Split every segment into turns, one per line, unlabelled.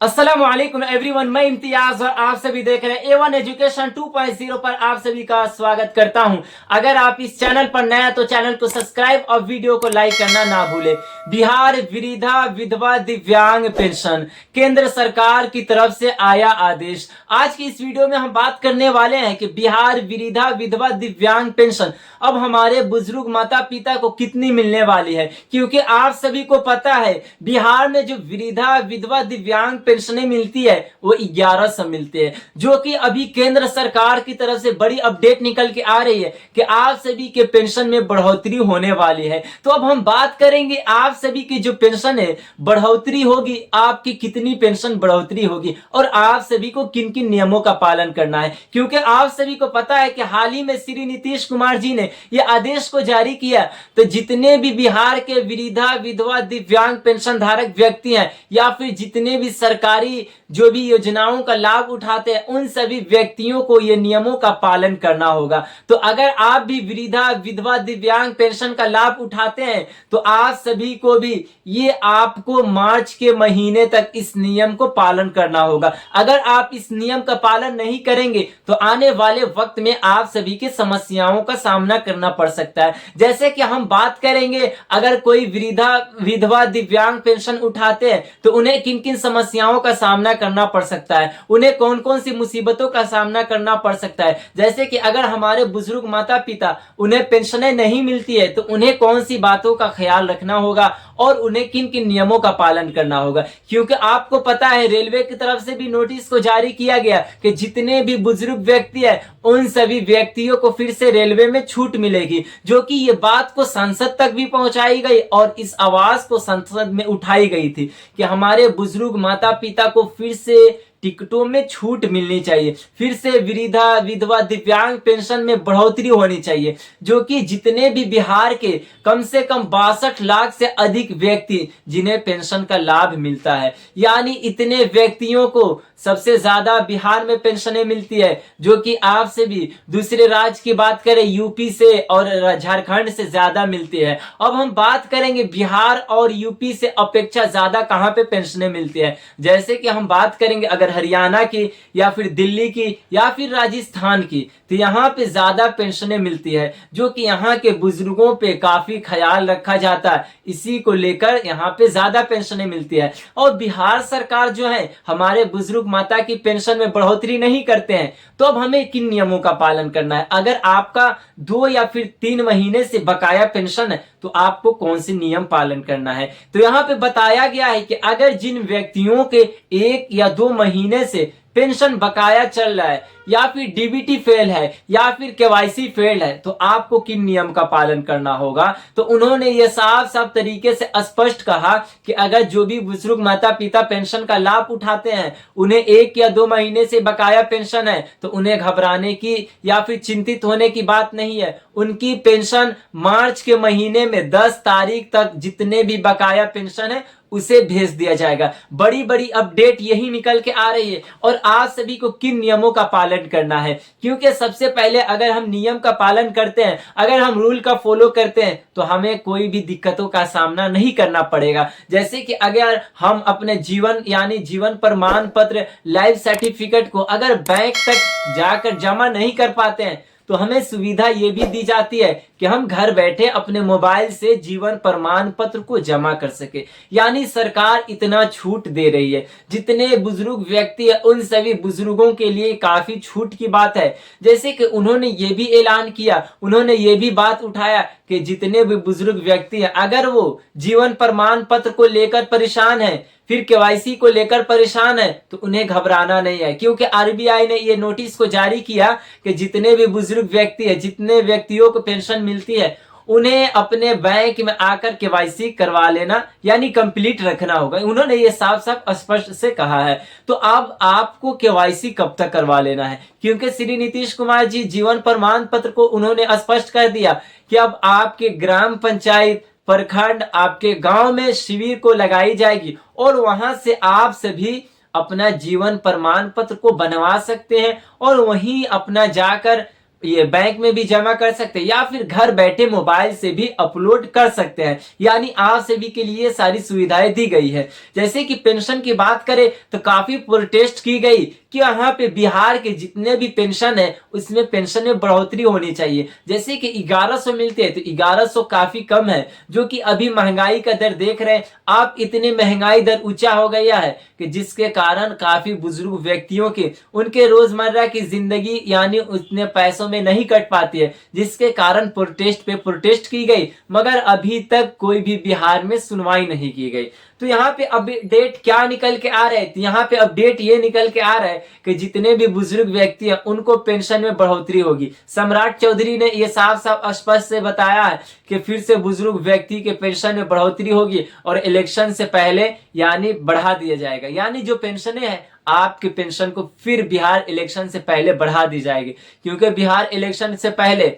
अस्सलाम वालेकुम एवरीवन, मैं इम्तियाज और आप सभी देख रहे हैं A1 एजुकेशन 2.0 पर आप सभी का स्वागत करता हूं। अगर आप इस चैनल पर नया तो चैनल को सब्सक्राइब और वीडियो को लाइक करना ना भूले। बिहार वृद्धा विधवा दिव्यांग पेंशन केंद्र सरकार की तरफ से आया आदेश। आज की इस वीडियो में हम बात करने वाले हैं कि बिहार वृद्धा विधवा दिव्यांग पेंशन अब हमारे बुजुर्ग माता पिता को कितनी मिलने वाली है, क्योंकि आप सभी को पता है बिहार में जो वृद्धा विधवा दिव्यांग पेंशनें मिलती है वो 1100 मिलती है, जो कि अभी केंद्र सरकार की तरफ से बड़ी अपडेट निकल के आ रही है कि आप सभी के पेंशन में बढ़ोतरी होने वाली है। तो अब हम बात करेंगे आप सभी की जो पेंशन है बढ़ोतरी होगी, आपकी कितनी पेंशन बढ़ोतरी होगी और आप सभी को किन किन नियमों का पालन करना है। क्योंकि आप सभी को पता है कि हाल ही में श्री नीतीश कुमार जी ने यह आदेश को जारी किया, तो जितने भी बिहार के वृद्धा विधवा दिव्यांग पेंशन धारक व्यक्ति हैं या फिर जितने भी सरकारी जो भी योजनाओं का लाभ उठाते हैं उन सभी व्यक्तियों को ये नियमों का पालन करना होगा। तो अगर आप भी वृद्धा विधवा दिव्यांग पेंशन का लाभ उठाते हैं तो आप सभी को भी ये आपको मार्च के महीने तक इस नियम को पालन करना होगा। अगर आप इस नियम का पालन नहीं करेंगे तो आने वाले वक्त में आप सभी की समस्याओं का सामना करना पड़ सकता है। जैसे कि हम बात करेंगे, अगर कोई वृद्धा विधवा दिव्यांग पेंशन उठाते हैं तो उन्हें किन किन समस्याओं का सामना करना पड़ सकता है, उन्हें कौन कौन सी मुसीबतों का सामना करना पड़ सकता है। जैसे कि अगर हमारे बुजुर्ग माता पिता उन्हें पेंशनें नहीं मिलती है तो उन्हें कौन सी बातों का ख्याल रखना होगा और उन्हें किन किन नियमों का पालन करना होगा। क्योंकि आपको पता है रेलवे की तरफ से भी नोटिस को जारी किया गया कि जितने भी बुजुर्ग व्यक्ति है उन सभी व्यक्तियों को फिर से रेलवे में छूट मिलेगी, जो कि ये बात को संसद तक भी पहुंचाई गई और इस आवाज को संसद में उठाई गई थी कि हमारे बुजुर्ग माता पिता को फिर से टिकटों में छूट मिलनी चाहिए, फिर से वृद्धा विधवा दिव्यांग पेंशन में बढ़ोतरी होनी चाहिए, जो कि जितने भी बिहार के कम से कम 62 लाख से अधिक व्यक्ति जिन्हें पेंशन का लाभ मिलता है, यानी इतने व्यक्तियों को सबसे ज्यादा बिहार में पेंशनें मिलती है, जो कि आपसे भी दूसरे राज्य की बात करें यूपी से और झारखंड से ज्यादा मिलती है। अब हम बात करेंगे बिहार और यूपी से अपेक्षा ज्यादा कहां पे पेंशनें मिलती है। जैसे कि हम बात करेंगे अगर हरियाणा की या फिर दिल्ली की या फिर राजस्थान की, तो यहाँ पे ज्यादा पेंशनें मिलती है, जो कि यहाँ के बुजुर्गों पे काफी ख्याल रखा जाता है, इसी को लेकर यहाँ पे ज्यादा पेंशनें मिलती है। और बिहार सरकार जो है हमारे बुजुर्ग माता की पेंशन में बढ़ोतरी नहीं करते हैं, तो अब हमें किन नियमों का पालन करना है। अगर आपका 2 या फिर 3 महीने से बकाया पेंशन है तो आपको कौन से नियम पालन करना है। तो यहाँ पे बताया गया है कि अगर जिन व्यक्तियों के 1 या 2 महीने से पेंशन बकाया चल रहा है या फिर डीबीटी फेल है या फिर केवाईसी फेल है तो आपको किन नियम का पालन करना होगा। तो उन्होंने ये साफ साफ तरीके से स्पष्ट कहा कि अगर जो भी बुजुर्ग माता पिता पेंशन का लाभ उठाते हैं उन्हें 1 या 2 महीने से बकाया पेंशन है तो उन्हें घबराने की या फिर चिंतित होने की बात नहीं है। उनकी पेंशन मार्च के महीने में 10 तारीख तक जितने भी बकाया पेंशन है उसे भेज दिया जाएगा। बड़ी बड़ी अपडेट यही निकल के आ रही है और आप सभी को किन नियमों का पालन करना है। क्योंकि सबसे पहले अगर हम नियम का पालन करते हैं, अगर हम रूल का फॉलो करते हैं तो हमें कोई भी दिक्कतों का सामना नहीं करना पड़ेगा। जैसे कि अगर हम अपने जीवन यानी जीवन प्रमाण पत्र लाइफ सर्टिफिकेट को अगर बैंक तक जाकर जमा नहीं कर पाते हैं तो हमें सुविधा ये भी दी जाती है कि हम घर बैठे अपने मोबाइल से जीवन प्रमाण पत्र को जमा कर सके। यानी सरकार इतना छूट दे रही है, जितने बुजुर्ग व्यक्ति है उन सभी बुजुर्गों के लिए काफी छूट की बात है। जैसे कि उन्होंने ये भी ऐलान किया, उन्होंने ये भी बात उठाया कि जितने भी बुजुर्ग व्यक्ति हैं अगर वो जीवन प्रमाण पत्र को लेकर परेशान है, फिर केवाईसी को लेकर परेशान है तो उन्हें घबराना नहीं है। क्योंकि आरबीआई ने ये नोटिस को जारी किया कि जितने भी बुजुर्ग व्यक्ति है, जितने व्यक्तियों को पेंशन मिलती है उन्हें अपने बैंक में आकर केवाईसी करवा लेना यानी कंप्लीट रखना होगा। उन्होंने ये साफ साफ स्पष्ट से कहा है। तो अब आपको केवाईसी कब तक करवा लेना है, क्योंकि श्री नीतीश कुमार जी जीवन प्रमाण पत्र को उन्होंने स्पष्ट कर दिया कि अब आपके ग्राम पंचायत प्रखंड आपके गांव में शिविर को लगाई जाएगी और वहां से आप सभी अपना जीवन प्रमाण पत्र को बनवा सकते हैं और वहीं अपना जाकर ये बैंक में भी जमा कर सकते हैं या फिर घर बैठे मोबाइल से भी अपलोड कर सकते हैं। यानी आप सभी के लिए सारी सुविधाएं दी गई है। जैसे कि पेंशन की बात करें तो काफी प्रोटेस्ट की गई कि यहाँ पे बिहार के जितने भी पेंशन है उसमें पेंशन में बढ़ोतरी होनी चाहिए। जैसे कि 1100 मिलते हैं तो 1100 काफी कम है, जो कि अभी महंगाई का दर देख रहे हैं आप, इतनी महंगाई दर ऊंचा हो गया है कि जिसके कारण काफी बुजुर्ग व्यक्तियों के उनके रोजमर्रा की जिंदगी यानी उतने पैसों में नहीं कट पाती है, जिसके कारण प्रोटेस्ट पे प्रोटेस्ट की गई, मगर अभी तक कोई भी बिहार में सुनवाई नहीं की गई। तो यहाँ पे अपडेट क्या निकल के आ रहे हैं, तो यहाँ पे अपडेट ये निकल के आ रहा है कि जितने भी बुजुर्ग व्यक्ति हैं उनको पेंशन में बढ़ोतरी होगी। सम्राट चौधरी ने ये साफ साफ स्पष्ट से बताया है कि फिर से बुजुर्ग व्यक्ति के पेंशन में बढ़ोतरी होगी और इलेक्शन से पहले यानी बढ़ा दिया जाएगा। यानी जो पेंशन है आपके पेंशन को फिर बिहार इलेक्शन से पहले बढ़ा दी जाएगी, क्योंकि बिहार इलेक्शन से पहले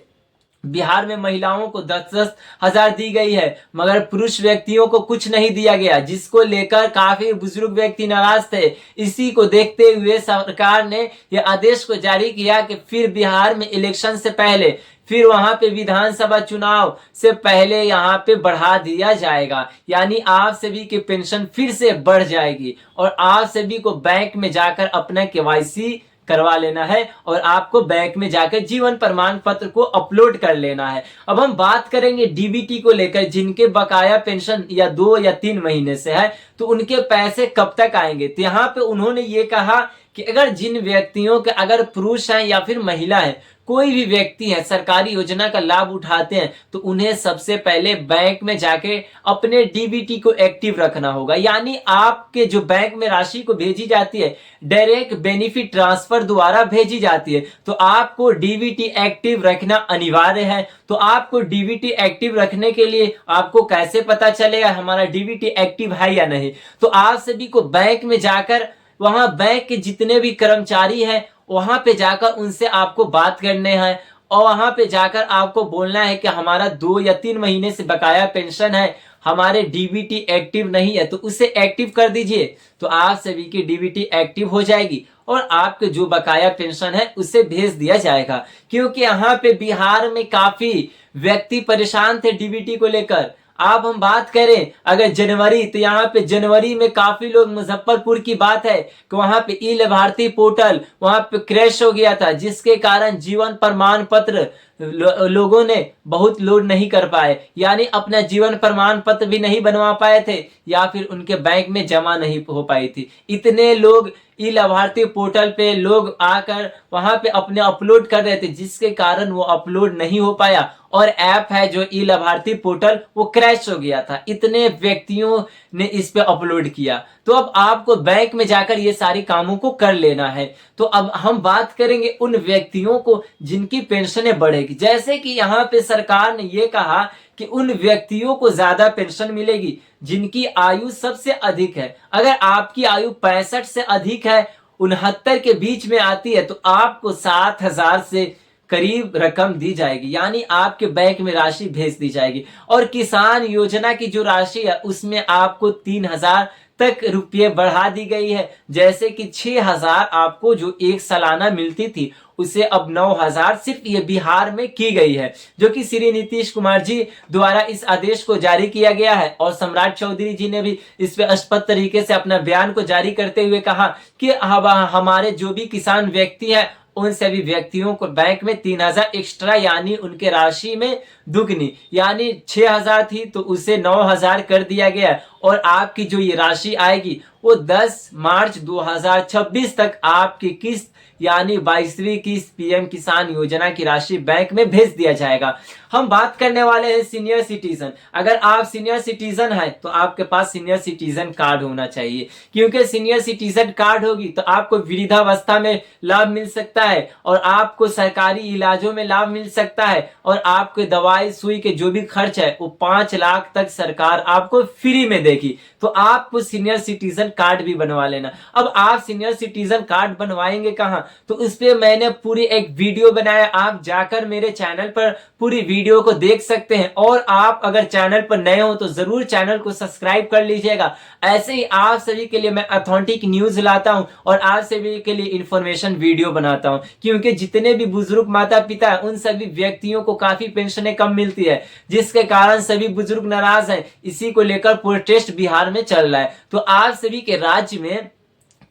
बिहार में महिलाओं को 10-10 हजार दी गई है, मगर पुरुष व्यक्तियों को कुछ नहीं दिया गया, जिसको लेकर काफी बुजुर्ग व्यक्ति नाराज थे। इसी को देखते हुए सरकार ने यह आदेश को जारी किया कि फिर बिहार में इलेक्शन से पहले फिर वहां पे विधानसभा चुनाव से पहले यहाँ पे बढ़ा दिया जाएगा। यानी आप सभी की पेंशन फिर से बढ़ जाएगी और आप सभी को बैंक में जाकर अपना केवाईसी करवा लेना है और आपको बैंक में जाकर जीवन प्रमाण पत्र को अपलोड कर लेना है। अब हम बात करेंगे डीबीटी को लेकर, जिनके बकाया पेंशन या 2 या 3 महीने से है तो उनके पैसे कब तक आएंगे। तो यहाँ पे उन्होंने ये कहा कि अगर जिन व्यक्तियों के अगर पुरुष हैं या फिर महिला है, कोई भी व्यक्ति है सरकारी योजना का लाभ उठाते हैं तो उन्हें सबसे पहले बैंक में जाके अपने डीबीटी को एक्टिव रखना होगा। यानी आपके जो बैंक में राशि को भेजी जाती है डायरेक्ट बेनिफिट ट्रांसफर द्वारा भेजी जाती है, तो आपको डीबीटी एक्टिव रखना अनिवार्य है। तो आपको डीबीटी एक्टिव रखने के लिए आपको कैसे पता चलेगा हमारा डीबीटी एक्टिव है या नहीं, तो आप सभी को बैंक में जाकर वहां बैंक के जितने भी कर्मचारी हैं वहां पे जाकर उनसे आपको बात करने हैं और वहां पे जाकर आपको बोलना है कि हमारा 2 या 3 महीने से बकाया पेंशन है, हमारे डीबीटी एक्टिव नहीं है तो उसे एक्टिव कर दीजिए। तो आप सभी की डीबीटी एक्टिव हो जाएगी और आपके जो बकाया पेंशन है उसे भेज दिया जाएगा। क्योंकि यहाँ पे बिहार में काफी व्यक्ति परेशान थे डीबीटी को लेकर। अब हम बात करें अगर जनवरी, तो यहाँ पे जनवरी में काफी लोग, मुजफ्फरपुर की बात है कि वहां पे ई लाभार्थी पोर्टल वहां पे क्रैश हो गया था, जिसके कारण जीवन प्रमाण पत्र लोगों ने बहुत लोड नहीं कर पाए, यानी अपना जीवन प्रमाण पत्र भी नहीं बनवा पाए थे या फिर उनके बैंक में जमा नहीं हो पाई थी। इतने लोग ई लाभार्थी पोर्टल पे लोग आकर वहां पे अपने अपलोड कर रहे थे, जिसके कारण वो अपलोड नहीं हो पाया और ऐप है जो ई लाभार्थी पोर्टल वो क्रैश हो गया था। इतने व्यक्तियों ने इस पे अपलोड किया, तो अब आपको बैंक में जाकर ये सारी कामों को कर लेना है। तो अब हम बात करेंगे उन व्यक्तियों को जिनकी पेंशनें बढ़ेगी। जैसे कि यहाँ पे सरकार ने ये कहा कि उन व्यक्तियों को ज्यादा पेंशन मिलेगी जिनकी आयु सबसे अधिक है। अगर आपकी आयु 65 से अधिक है, 69 के बीच में आती है, तो आपको 7,000 से करीब रकम दी जाएगी, यानी आपके बैंक में राशि भेज दी जाएगी। और किसान योजना की जो राशि है उसमें आपको 3,000 तक रुपये बढ़ा दी गई है। जैसे कि 6,000 आपको जो एक सालाना मिलती थी उसे अब 9,000 सिर्फ ये बिहार में की गई है, जो कि श्री नीतीश कुमार जी द्वारा इस आदेश को जारी किया गया है। और सम्राट चौधरी जी ने भी इस पे स्पष्ट तरीके से अपना बयान को जारी करते हुए कहा कि हमारे जो भी किसान व्यक्ति हैं उन सभी व्यक्तियों को बैंक में 3,000 एक्स्ट्रा, यानी उनके राशि में दुगनी, यानी 6,000 थी तो उसे 9,000 कर दिया गया। और आपकी जो ये राशि आएगी वो 10 मार्च 2026 तक आपकी किस्त यानी 22वीं किस्त पीएम किसान योजना की राशि बैंक में भेज दिया जाएगा। हम बात करने वाले हैं सीनियर सिटीजन। अगर आप सीनियर सिटीजन हैं तो आपके पास सीनियर सिटीजन कार्ड होना चाहिए, क्योंकि सीनियर सिटीजन कार्ड होगी तो आपको वृद्धावस्था में लाभ मिल सकता है और आपको सरकारी इलाजों में लाभ मिल सकता है और आपके दवाई सुई के जो भी खर्च है वो 5 लाख तक सरकार आपको फ्री में देखी, तो आपको सीनियर सिटीजन कार्ड भी बनवा लेना। अब आप सीनियर सिटीजन कार्ड बनवाएंगे कहाँ, तो उस पे मैंने पूरी एक वीडियो बनाया, आप जाकर मेरे चैनल पर पूरी वीडियो को देख सकते हैं। और आप अगर चैनल पर नए हो तो जरूर चैनल को सब्सक्राइब कर लीजिएगा। ऐसे ही आप सभी के लिए मैं ऑथेंटिक न्यूज लाता हूं और आप सभी के लिए इंफॉर्मेशन वीडियो बनाता हूं, क्योंकि जितने भी बुजुर्ग माता पिता हैं उन सभी व्यक्तियों को काफी पेंशनें कम मिलती है, जिसके कारण सभी बुजुर्ग नाराज हैं। इसी को लेकर प्रोटेस्ट बिहार में चल रहा है। तो आप सभी के राज्य में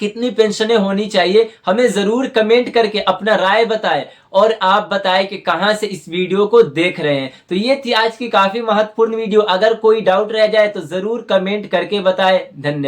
कितनी पेंशनें होनी चाहिए, हमें जरूर कमेंट करके अपना राय बताएं, और आप बताएं कि कहां से इस वीडियो को देख रहे हैं। तो ये थी आज की काफी महत्वपूर्ण वीडियो। अगर कोई डाउट रह जाए तो जरूर कमेंट करके बताएं। धन्यवाद।